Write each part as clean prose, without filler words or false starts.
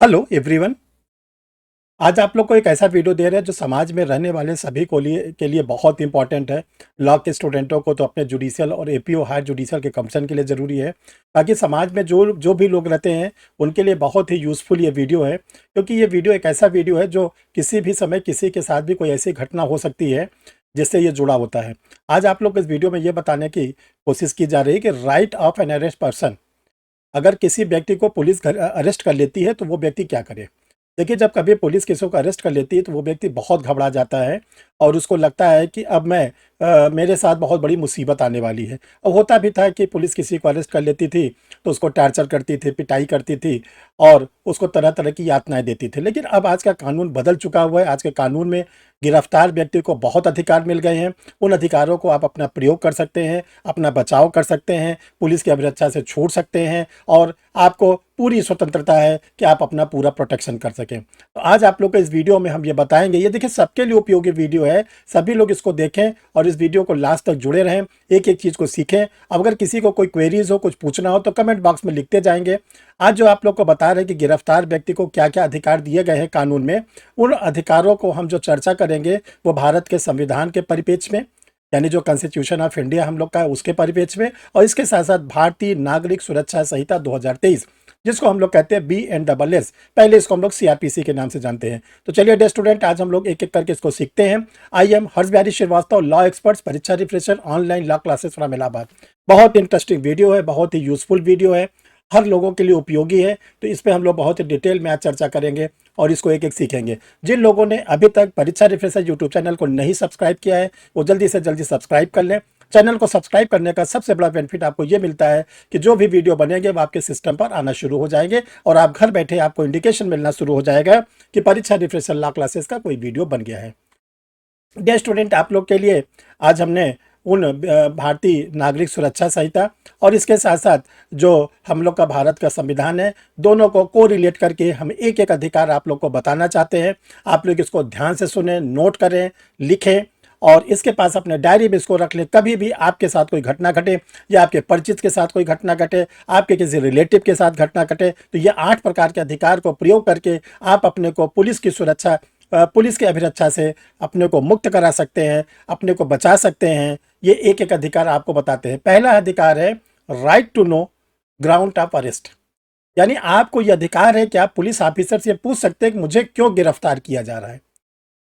Hello everyone. आज आप लोग को एक ऐसा वीडियो दे रहे हैं जो समाज में रहने वाले सभी को के लिए बहुत इंपॉर्टेंट है। लॉ के स्टूडेंटों को तो अपने जुडिशियल और एपीओ हायर जुडिशियल के कमीशन के लिए ज़रूरी है। बाकी समाज में जो जो भी लोग रहते हैं उनके लिए बहुत ही यूज़फुल ये वीडियो है, क्योंकि ये वीडियो एक ऐसा वीडियो है जो किसी भी समय किसी के साथ भी कोई ऐसी घटना हो सकती है जिससे ये जुड़ा होता है। आज आप लोग इस वीडियो में ये बताने की कोशिश की जा रही है कि right of an arrest person, अगर किसी व्यक्ति को पुलिस घर अरेस्ट कर लेती है तो वो व्यक्ति क्या करे। देखिए, जब कभी पुलिस किसी को अरेस्ट कर लेती है तो वो व्यक्ति बहुत घबरा जाता है और उसको लगता है कि अब मेरे साथ बहुत बड़ी मुसीबत आने वाली है। और होता भी था कि पुलिस किसी को अरेस्ट कर लेती थी तो उसको टार्चर करती थी, पिटाई करती थी और उसको तरह तरह की यातनाएं देती थी। लेकिन अब आज का कानून बदल चुका हुआ है। आज के कानून में गिरफ्तार व्यक्ति को बहुत अधिकार मिल गए हैं। उन अधिकारों को आप अपना प्रयोग कर सकते हैं, अपना बचाव कर सकते हैं, पुलिस की अभिरक्षा से छूट सकते हैं और आपको पूरी स्वतंत्रता है कि आप अपना पूरा प्रोटेक्शन कर सकें। तो आज आप लोग को इस वीडियो में हम ये बताएंगे। ये देखिए, सबके लिए उपयोगी वीडियो है, सभी लोग इसको देखें और इस वीडियो को लास्ट तक जुड़े रहें, एक एक चीज़ को सीखें। अब अगर किसी को कोई क्वेरीज हो, कुछ पूछना हो तो कमेंट बॉक्स में लिखते जाएंगे। आज जो आप लोग को बता रहे हैं कि गिरफ्तार व्यक्ति को क्या क्या अधिकार दिए गए हैं कानून में, उन अधिकारों को हम जो चर्चा करेंगे वो भारत के संविधान के परिप्रेक्ष्य में, यानी जो कॉन्स्टिट्यूशन ऑफ इंडिया हम लोग का है उसके परिप्रेक्ष्य में, और इसके साथ साथ भारतीय नागरिक सुरक्षा संहिता 2023, जिसको हम लोग कहते हैं BNSS, पहले इसको हम लोग CRPC के नाम से जानते हैं। तो चलिए डे स्टूडेंट, आज हम लोग एक एक करके इसको सीखते हैं। I am Harsh Bihari Srivastava, law experts, परीक्षा refresher, online law classes from Allahabad. बहुत इंटरेस्टिंग वीडियो है, बहुत ही यूजफुल वीडियो है, हर लोगों के लिए उपयोगी है। तो इस पर हम लोग बहुत ही डिटेल में आज चर्चा करेंगे और इसको एक एक सीखेंगे। जिन लोगों ने अभी तक परीक्षा रिफ्रेशर यूट्यूब चैनल को नहीं सब्सक्राइब किया है वो जल्दी से जल्दी सब्सक्राइब कर लें। चैनल को सब्सक्राइब करने का सबसे बड़ा बेनिफिट आपको ये मिलता है कि जो भी वीडियो बनेंगे वो आपके सिस्टम पर आना शुरू हो जाएंगे और आप घर बैठे आपको इंडिकेशन मिलना शुरू हो जाएगा कि परीक्षा रिफ्रेशर लॉ क्लासेस का कोई वीडियो बन गया है। डियर स्टूडेंट, आप लोग के लिए आज हमने उन भारतीय नागरिक सुरक्षा संहिता और इसके साथ साथ जो हम लोग का भारत का संविधान है, दोनों को कोरिलेट करके हम एक एक अधिकार आप लोग को बताना चाहते हैं। आप लोग इसको ध्यान से सुने, नोट करें, लिखें और इसके पास अपने डायरी में इसको रख लें। कभी भी आपके साथ कोई घटना घटे या आपके परिचित के साथ कोई घटना घटे, आपके किसी रिलेटिव के साथ घटना घटे, तो ये 8 प्रकार के अधिकार को प्रयोग करके आप अपने को पुलिस की सुरक्षा, पुलिस की अभिरक्षा से अपने को मुक्त करा सकते हैं, अपने को बचा सकते हैं। ये एक एक अधिकार आपको बताते हैं। पहला अधिकार है right to know ground of arrest, यानी आपको ये अधिकार है कि आप पुलिस ऑफिसर से पूछ सकते हैं कि मुझे क्यों गिरफ्तार किया जा रहा है।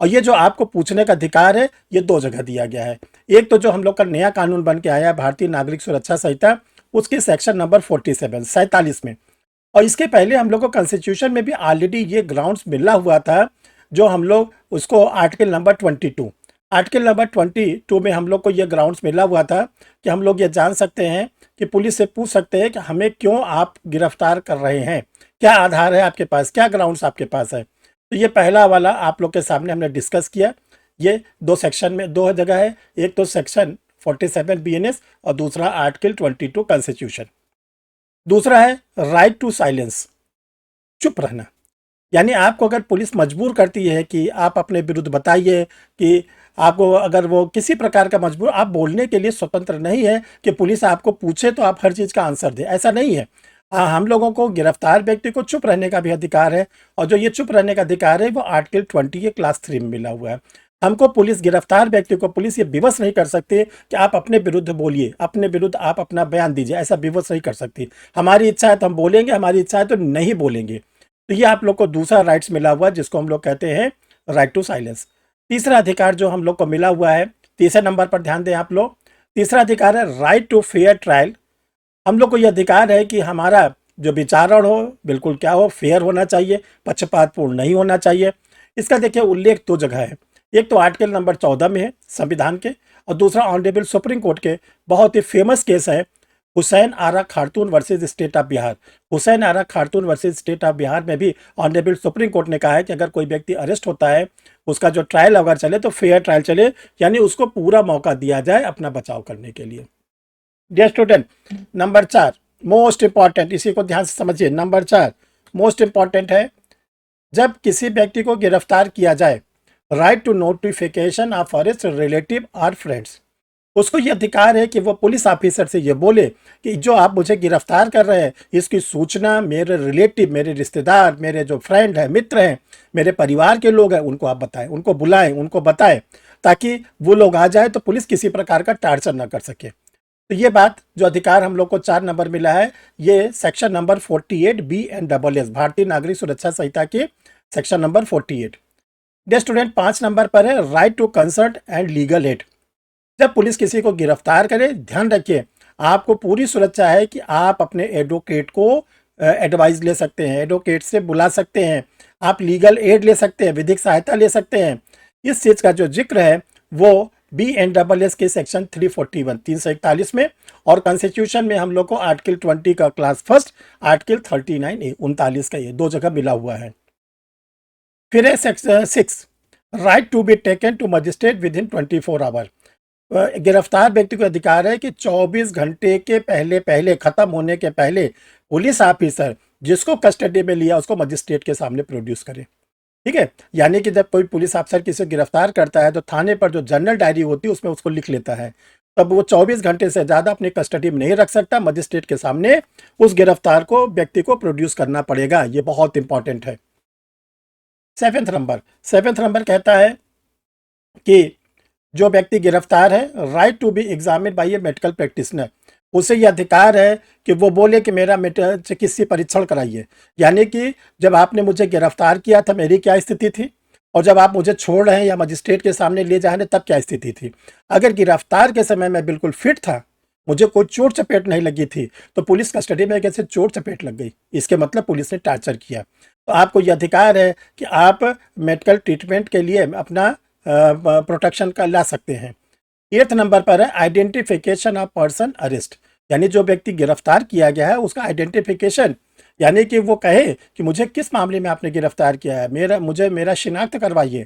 और ये जो आपको पूछने का अधिकार है ये 2 जगह दिया गया है। एक तो जो हम लोग का नया कानून बन के आया है भारतीय नागरिक सुरक्षा संहिता, उसके सेक्शन नंबर 47 में, और इसके पहले हम लोग को कॉन्स्टिट्यूशन में भी ऑलरेडी ये ग्राउंड्स मिला हुआ था, जो हम लोग उसको आर्टिकल नंबर 22 में हम लोग को ये ग्राउंड्स मिला हुआ था कि हम लोग ये जान सकते हैं कि पुलिस से पूछ सकते हैं कि हमें क्यों आप गिरफ्तार कर रहे हैं, क्या आधार है आपके पास, क्या ग्राउंड्स आपके पास है। तो ये पहला वाला आप लोग के सामने हमने डिस्कस किया। ये 2 सेक्शन में 2 जगह है, एक तो सेक्शन 47 BNS और दूसरा आर्टिकल 22 कॉन्स्टिट्यूशन। दूसरा है राइट टू साइलेंस, चुप रहना, यानी आपको अगर पुलिस मजबूर करती है कि आप अपने विरुद्ध बताइए, कि आपको अगर वो किसी प्रकार का मजबूर, आप बोलने के लिए स्वतंत्र नहीं है कि पुलिस आपको पूछे तो आप हर चीज़ का आंसर दें, ऐसा नहीं है। हाँ, हम लोगों को गिरफ्तार व्यक्ति को चुप रहने का भी अधिकार है, और जो ये चुप रहने का अधिकार है वो आर्टिकल 20 के क्लास 3 में मिला हुआ है। हमको पुलिस, गिरफ्तार व्यक्ति को पुलिस ये विवश नहीं कर सकती कि आप अपने विरुद्ध बोलिए, अपने विरुद्ध आप अपना बयान दीजिए, ऐसा विवश नहीं कर सकती। हमारी इच्छा है तो हम बोलेंगे, हमारी इच्छा है तो नहीं बोलेंगे। तो ये आप लोग को दूसरा राइट्स मिला हुआ है जिसको हम लोग कहते हैं राइट टू साइलेंस। तीसरा अधिकार जो हम लोग को मिला हुआ है, तीसरे नंबर पर ध्यान दें आप लोग, तीसरा अधिकार है राइट टू फेयर ट्रायल। हम लोग को यह अधिकार है कि हमारा जो विचारण हो बिल्कुल क्या हो, फेयर होना चाहिए, पक्षपातपूर्ण नहीं होना चाहिए। इसका देखिए उल्लेख 2 जगह है, एक तो आर्टिकल नंबर 14 में है संविधान के, और दूसरा ऑनरेबल सुप्रीम कोर्ट के बहुत ही फेमस केस है Hussain Ara Khatoon versus state of Bihar. Hussain Ara Khatoon versus state of Bihar में भी ऑनरेबल सुप्रीम कोर्ट ने कहा है कि अगर कोई व्यक्ति अरेस्ट होता है, उसका जो ट्रायल अगर चले तो फेयर ट्रायल चले, यानी उसको पूरा मौका दिया जाए अपना बचाव करने के लिए। Dear student, number 4 most important, इसी को ध्यान से समझिए। नंबर 4 मोस्ट इंपॉर्टेंट है, जब किसी व्यक्ति को गिरफ्तार किया जाए, right to notification of arrest relative और फ्रेंड्स। उसको ये अधिकार है कि वो पुलिस ऑफिसर से ये बोले कि जो आप मुझे गिरफ्तार कर रहे हैं, इसकी सूचना मेरे रिलेटिव, मेरे रिश्तेदार, मेरे जो फ्रेंड हैं, मित्र हैं, मेरे परिवार के लोग हैं, उनको आप बताएं, उनको बुलाएं, उनको बताएं, ताकि वो लोग आ जाए तो पुलिस किसी प्रकार का टार्चर ना कर सके। तो ये बात जो अधिकार हम लोग को 4 नंबर मिला है, ये section number 48 B and double S, Bharatiya Nagarik Suraksha Sanhita के section number 48। Day student 5 number पर है right to consult and legal aid. जब पुलिस किसी को गिरफ्तार करे, ध्यान रखिए आपको पूरी सुरक्षा है कि आप अपने एडवोकेट को एडवाइस ले सकते हैं, एडवोकेट से बुला सकते हैं, आप लीगल एड ले सकते हैं, विधिक सहायता ले सकते हैं। इस चीज़ का जो जिक्र है वो बी एन डबल एस के सेक्शन 341 341 में, और कॉन्स्टिट्यूशन में हम लोग को आर्टिकल 20 का क्लास फर्स्ट, आर्टिकल 39A 39 का ये 2 जगह मिला हुआ है। फिर है section 6 right to be taken to magistrate within 24 hour. गिरफ्तार व्यक्ति को अधिकार है कि 24 घंटे के पहले पहले खत्म होने के पहले पुलिस ऑफिसर जिसको कस्टडी में लिया उसको मजिस्ट्रेट के सामने प्रोड्यूस करे। ठीक है, यानी कि जब कोई पुलिस अफसर किसी को गिरफ्तार करता है तो थाने पर जो जनरल डायरी होती है उसमें उसको लिख लेता है, तब वो 24 घंटे से ज़्यादा अपनी कस्टडी में नहीं रख सकता, मजिस्ट्रेट के सामने उस गिरफ्तार को व्यक्ति को प्रोड्यूस करना पड़ेगा। ये बहुत इंपॉर्टेंट है। 7th नंबर कहता है कि जो व्यक्ति गिरफ्तार है right to be examine by a medical practitioner, उसे यह अधिकार है कि वो बोले कि मेरा चिकित्सीय परीक्षण कराइए। यानी कि जब आपने मुझे गिरफ्तार किया था मेरी क्या स्थिति थी, और जब आप मुझे छोड़ रहे हैं या मजिस्ट्रेट के सामने ले जा रहे हैं तब क्या स्थिति थी। अगर गिरफ्तार के समय मैं बिल्कुल फिट था, मुझे कोई चोट चपेट नहीं लगी थी, तो पुलिस कस्टडी में कैसे चोट चपेट लग गई, इसके मतलब पुलिस ने टार्चर किया। तो आपको यह अधिकार है कि आप मेडिकल ट्रीटमेंट के लिए अपना प्रोटेक्शन का ला सकते हैं। 8th नंबर पर है आइडेंटिफिकेशन ऑफ पर्सन अरेस्ट, यानी जो व्यक्ति गिरफ्तार किया गया है उसका आइडेंटिफिकेशन, यानी कि वो कहे कि मुझे किस मामले में आपने गिरफ्तार किया है, मेरा शिनाख्त करवाइए।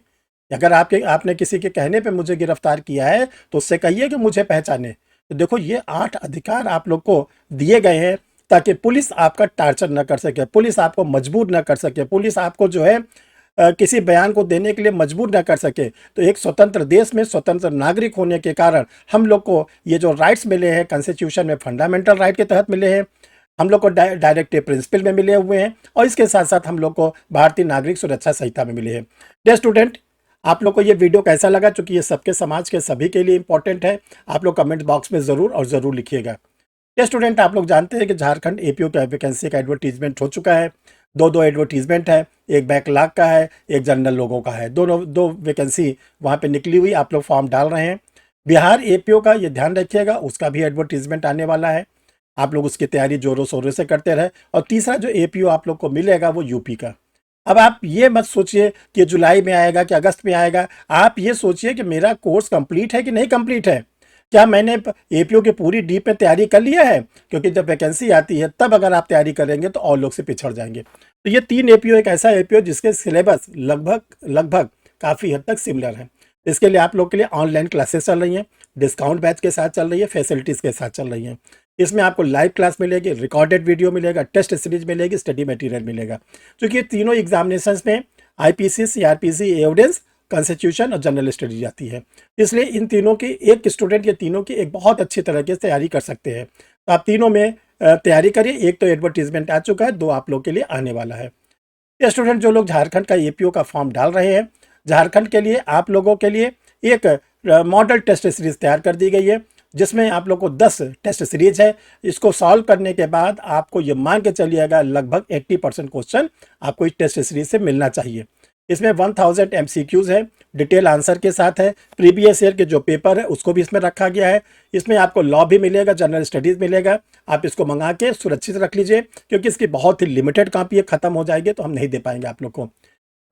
अगर आपने किसी के कहने पे मुझे गिरफ्तार किया है तो उससे कहिए कि मुझे पहचाने। तो देखो ये 8 अधिकार आप लोग को दिए गए हैं ताकि पुलिस आपका टार्चर न कर सके, पुलिस आपको मजबूर न कर सके, पुलिस आपको जो है किसी बयान को देने के लिए मजबूर न कर सके। तो एक स्वतंत्र देश में स्वतंत्र नागरिक होने के कारण हम लोग को ये जो राइट्स मिले हैं कॉन्स्टिट्यूशन में फंडामेंटल राइट के तहत मिले हैं, हम लोग को डायरेक्टिव प्रिंसिपल में मिले हुए हैं, और इसके साथ साथ हम लोग को भारतीय नागरिक सुरक्षा संहिता में मिले हैं। डियर स्टूडेंट, आप लोग को ये वीडियो कैसा लगा, चूंकि ये सबके समाज के सभी के लिए इंपॉर्टेंट है, आप लोग कमेंट बॉक्स में ज़रूर और ज़रूर लिखिएगा। ये स्टूडेंट, आप लोग जानते हैं कि झारखंड एपीओ का वैकेंसी का एडवर्टीजमेंट हो चुका है। दो एडवर्टीजमेंट है, एक बैकलॉग का है, एक जनरल लोगों का है। दो वैकेंसी वहाँ पे निकली हुई, आप लोग फॉर्म डाल रहे हैं। बिहार एपीओ का ये ध्यान रखिएगा, उसका भी एडवर्टीजमेंट आने वाला है, आप लोग उसकी तैयारी जोरों शोरों से करते रहे। और तीसरा जो एपीओ आप लोग को मिलेगा वो यूपी का। अब आप ये मत सोचिए कि जुलाई में आएगा कि अगस्त में आएगा, आप ये सोचिए कि मेरा कोर्स कंप्लीट है कि नहीं कंप्लीट है, क्या मैंने एपीओ की पूरी डीप में तैयारी कर लिया है, क्योंकि जब वैकेंसी आती है तब अगर आप तैयारी करेंगे तो और लोग से पिछड़ जाएंगे। तो ये 3 एपीओ एक ऐसा एपीओ जिसके सिलेबस लगभग काफ़ी हद तक सिमिलर है। इसके लिए आप लोग के लिए ऑनलाइन क्लासेस चल रही हैं, डिस्काउंट बैच के साथ चल रही है, फैसिलिटीज़ के साथ चल रही हैं। इसमें आपको लाइव क्लास मिलेगी, रिकॉर्डेड वीडियो मिलेगा, टेस्ट सीरीज मिलेगी, स्टडी मटेरियल मिलेगा। क्योंकि तीनों एग्जामिनेशंस में आईपीसी, सीआरपीसी, एविडेंस, कॉन्स्टिट्यूशन और जनरल स्टडी जाती है, इसलिए इन तीनों की एक स्टूडेंट, ये तीनों की एक बहुत अच्छी तरीके से तैयारी कर सकते हैं। तो आप तीनों में तैयारी करिए। एक तो एडवर्टीजमेंट आ चुका है, 2 आप लोग के लिए आने वाला है। ये स्टूडेंट जो लोग झारखंड का एपीओ का फॉर्म डाल रहे हैं, झारखंड के लिए आप लोगों के लिए एक मॉडल टेस्ट सीरीज तैयार कर दी गई है, जिसमें आप लोग को 10 टेस्ट सीरीज है। इसको सॉल्व करने के बाद आपको ये मान के चलिएगा लगभग 80% क्वेश्चन आपको इस टेस्ट सीरीज से मिलना चाहिए। इसमें 1000 MCQs है, डिटेल आंसर के साथ है। प्रीवियस ईयर के जो पेपर है उसको भी इसमें रखा गया है। इसमें आपको लॉ भी मिलेगा, जनरल स्टडीज़ मिलेगा। आप इसको मंगा के सुरक्षित रख लीजिए, क्योंकि इसकी बहुत ही लिमिटेड कॉपी है, ख़त्म हो जाएगी तो हम नहीं दे पाएंगे आप लोग को।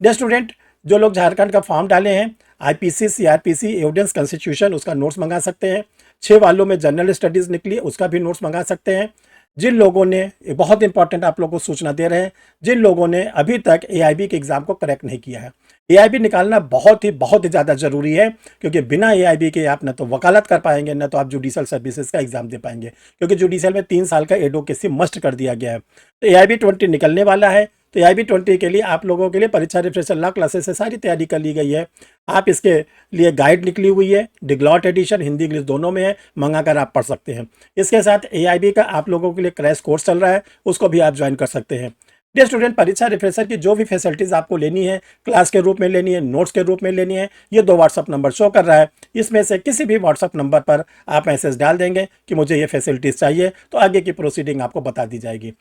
डियर स्टूडेंट, जो लोग झारखंड का फॉर्म डाले हैं, आईपीसी, सीआरपीसी, एविडेंस, कॉन्स्टिट्यूशन, उसका नोट्स मंगा सकते हैं। 6 वालों में जनरल स्टडीज़ निकली, उसका भी नोट्स मंगा सकते हैं। जिन लोगों ने, बहुत इंपॉर्टेंट आप लोगों को सूचना दे रहे हैं, जिन लोगों ने अभी तक एआईबी के एग्ज़ाम को करेक्ट नहीं किया है, एआईबी निकालना बहुत ही ज़्यादा ज़रूरी है, क्योंकि बिना एआईबी के आप न तो वकालत कर पाएंगे, न तो आप जुडिशल सर्विसेज का एग्ज़ाम दे पाएंगे, क्योंकि जुडिशल में 3 साल का एडवोकेसी मस्ट कर दिया गया है। तो एआईबी 20 निकलने वाला है, तो AIB20 के लिए आप लोगों के लिए परीक्षा रिफ्रेशर लॉ क्लासेस से सारी तैयारी कर ली गई है। आप इसके लिए गाइड निकली हुई है, डिग्लॉट एडिशन हिंदी इंग्लिश दोनों में है, मंगाकर आप पढ़ सकते हैं। इसके साथ AIB का आप लोगों के लिए क्रैश कोर्स चल रहा है, उसको भी आप ज्वाइन कर सकते हैं। डियर स्टूडेंट, परीक्षा रिफ्रेशर की जो भी फैसिलिटीज़ आपको लेनी है, क्लास के रूप में लेनी है, नोट्स के रूप में लेनी है, ये 2 व्हाट्सअप नंबर शो कर रहा है। इसमें से किसी भी व्हाट्सअप नंबर पर आप मैसेज डाल देंगे कि मुझे ये फैसिलिटीज़ चाहिए, तो आगे की प्रोसीडिंग आपको बता दी जाएगी।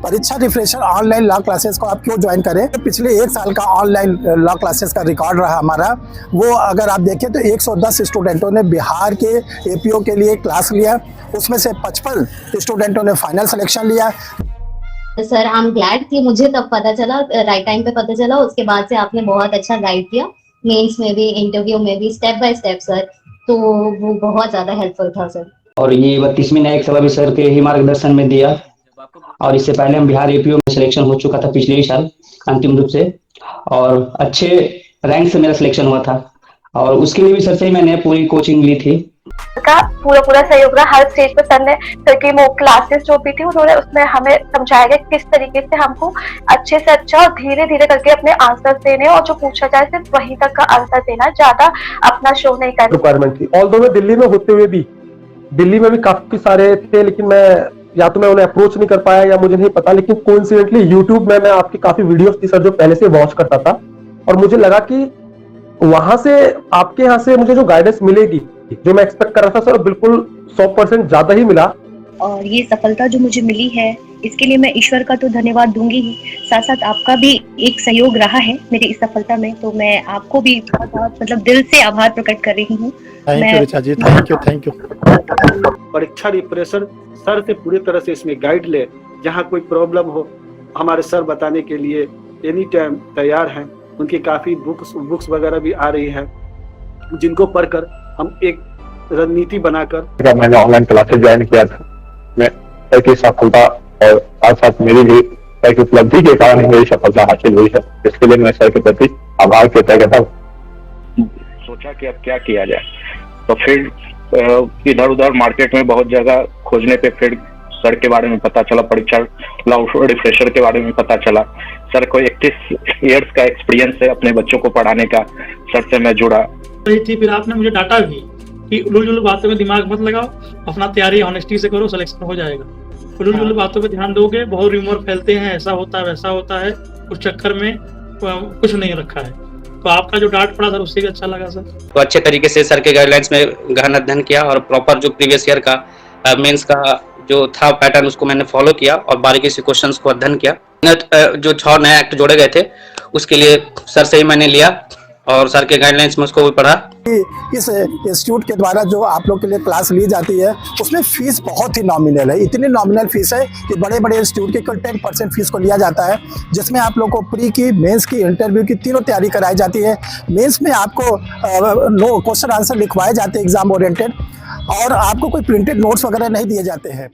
परीक्षा रिफ्रेशर ऑनलाइन लॉ क्लासेस को आप क्यों ज्वाइन करें? पिछले 1 साल का ऑनलाइन लॉ क्लासेस का रिकॉर्ड रहा हमारा, वो अगर आप देखें तो 110 स्टूडेंटों ने बिहार के APO के लिए क्लास लिया, उसमें से 55 स्टूडेंटों ने फाइनल सिलेक्शन लिया। सर आई एम ग्लैड कि मुझे तब पता चला, राइट टाइम पे पता चला। उसके बाद से आपने बहुत अच्छा गाइड किया, मेंस में भी, इंटरव्यू में भी, स्टेप बाय स्टेप सर, तो वो बहुत ज्यादा हेल्पफुल था सर। और ये 32वीं न्यायिक सभा भी सर के ही मार्गदर्शन में दिया, और इससे पहले हम बिहार APO में सिलेक्शन हो चुका था पिछले ही साल अंतिम रूप से, और अच्छे रैंक से मेरा सिलेक्शन हुआ था, और उसके लिए भी सर से ही मैंने पूरी कोचिंग ली थी। का पूरा सहयोग रहा हर स्टेज पे। सर ने क्योंकि वो क्लासेस जो भी थी उन्होंने उसमें हमें समझाया गया किस तरीके से हमको अच्छे से अच्छा और धीरे धीरे करके अपने आंसर देने, और जो पूछा जाए सिर्फ वहीं तक का आंसर देना, ज्यादा अपना शो नहीं करना। रिक्वायरमेंट थी। ऑल्दो मैं दिल्ली में होते हुए भी, दिल्ली में भी काफी सारे थे, लेकिन मैं या तो मैं उन्हें अप्रोच नहीं कर पाया या मुझे नहीं पता, लेकिन कोइंसिडेंटली यूट्यूब में मैं आपकी काफी वीडियोस थी सर जो पहले से वॉच करता था, और मुझे लगा कि वहां से आपके यहाँ से मुझे जो गाइडेंस मिलेगी, जो मैं एक्सपेक्ट कर रहा था सर, बिल्कुल 100% ज्यादा ही मिला। और ये सफलता जो मुझे मिली है, इसके लिए मैं ईश्वर का तो धन्यवाद दूंगी ही, साथ साथ आपका भी एक सहयोग रहा है मेरी इस सफलता में, तो मैं आपको भी बहुत बहुत मतलब दिल से आभार प्रकट कर रही हूँ। Thank you Richa ji, thank you. परीक्षा रिफ्रेशर सर से पूरी तरह से इसमें गाइड ले, जहाँ कोई प्रॉब्लम हो हमारे सर बताने के लिए एनी टाइम तैयार हैं। उनकी काफ़ी बुक्स वगैरह भी आ रही है, जिनको पढ़कर हम एक रणनीति बनाकर। मैंने ऑनलाइन क्लासेस ज्वाइन किया था, मैं सर की सफलता और साथ साथ मेरी भी सर की उपलब्धि के कारण ही मेरी सफलता हासिल हुई है, इसके लिए मैं सर के प्रति आभार व्यक्त करता हूँ। सोचा कि अब क्या किया जाए, तो फिर इधर उधर मार्केट में बहुत जगह खोजने पे फिर सर के बारे में पता चला, परीक्षा लॉ रिफ्रेशर के बारे में पता चला। सर को 31 ईयर्स का एक्सपीरियंस है अपने बच्चों को पढ़ाने का, सर से मैं जुड़ा। फिर आपने मुझे डांटा भी कि उलझुल बातों में दिमाग मत लगाओ, अपना तैयारी ऑनेस्टी से करो, सिलेक्शन हो जाएगा। उलझुल बातों पे ध्यान दोगे, बहुत रूमर फैलते हैं, ऐसा होता है वैसा होता है, उस चक्कर में कुछ नहीं रखा है। तो आपका जो डांट पड़ा सर, उससे भी अच्छा लगा सर। तो अच्छे तरीके से सर के गाइडलाइंस में गहन अध्ययन किया, और प्रॉपर जो प्रीवियस ईयर का मेंस का जो था पैटर्न, उसको मैंने फॉलो किया और बारीकी से क्वेश्चंस को अध्ययन किया। जो 6 नए एक्ट जोड़े गए थे, उसके लिए सर से ही मैंने लिया, और सर के गाइडलाइंस में उसको भी पढ़ा। इस इंस्टीट्यूट के द्वारा जो आप लोग के लिए क्लास ली जाती है, उसमें फीस बहुत ही नॉमिनल है। इतनी नॉमिनल फीस है कि बड़े बड़े इंस्टीट्यूट की कुल 10% फीस को लिया जाता है, जिसमें आप लोग को प्री की, मेंस की, इंटरव्यू की तीनों तैयारी कराई जाती है। मेंस में आपको क्वेश्चन आंसर लिखवाए जाते हैं एग्जाम ओरिएंटेड, और आपको कोई प्रिंटेड नोट्स वगैरह नहीं दिए जाते हैं।